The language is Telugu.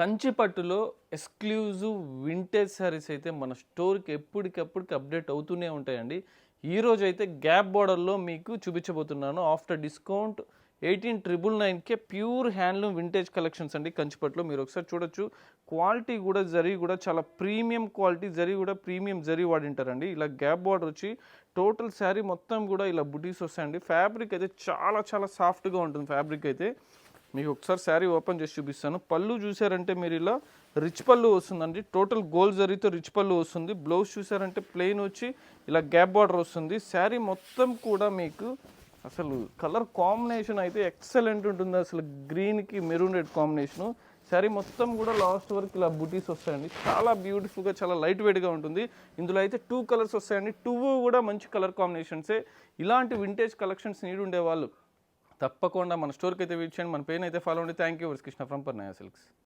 కంచి పట్టులో ఎక్స్క్లూజివ్ వింటేజ్ శారీస్ అయితే మన స్టోర్కి ఎప్పటికప్పటికి అప్డేట్ అవుతూనే ఉంటాయండి. ఈరోజు అయితే గ్యాప్ బార్డర్లో మీకు చూపించబోతున్నాను. ఆఫ్టర్ డిస్కౌంట్ 18,999కే ప్యూర్ హ్యాండ్లూమ్ వింటేజ్ కలెక్షన్స్ అండి. కంచిపట్టులో మీరు ఒకసారి చూడొచ్చు. క్వాలిటీ కూడా జరీ కూడా చాలా ప్రీమియం క్వాలిటీ, జరీ కూడా ప్రీమియం జరీ వాడింటారండి. ఇలా గ్యాప్ బార్డర్ వచ్చి టోటల్ శారీ మొత్తం కూడా ఇలా బుటీస్ వస్తాయండి. ఫ్యాబ్రిక్ అయితే చాలా చాలా సాఫ్ట్గా ఉంటుంది. ఫ్యాబ్రిక్ అయితే మీకు ఒకసారి శారీ ఓపెన్ చేసి చూపిస్తాను. పళ్ళు చూసారంటే మీరు ఇలా రిచ్ పళ్ళు వస్తుందండి. టోటల్ గోల్డ్ జరీతో రిచ్ పళ్ళు వస్తుంది. బ్లౌజ్ చూసారంటే ప్లెయిన్ వచ్చి ఇలా గ్యాప్ బార్డర్ వస్తుంది. శారీ మొత్తం కూడా మీకు అసలు కలర్ కాంబినేషన్ అయితే ఎక్సలెంట్ ఉంటుంది. అసలు గ్రీన్కి మెరూన్ రెడ్ కాంబినేషను. శారీ మొత్తం కూడా లాస్ట్ వరకు ఇలా బుటీస్ వస్తాయండి. చాలా బ్యూటిఫుల్గా, చాలా లైట్ వెయిట్గా ఉంటుంది. ఇందులో అయితే 2 కలర్స్ వస్తాయండి. 2 కూడా మంచి కలర్ కాంబినేషన్సే. ఇలాంటి వింటేజ్ కలెక్షన్స్ నీడ్ ఉండేవాళ్ళు తప్పకుండా మన స్టోర్కి అయితే విచ్చేయండి. మన పేరు అయితే ఫాలో అండి. Thank you. Krishna from Parnaya silks.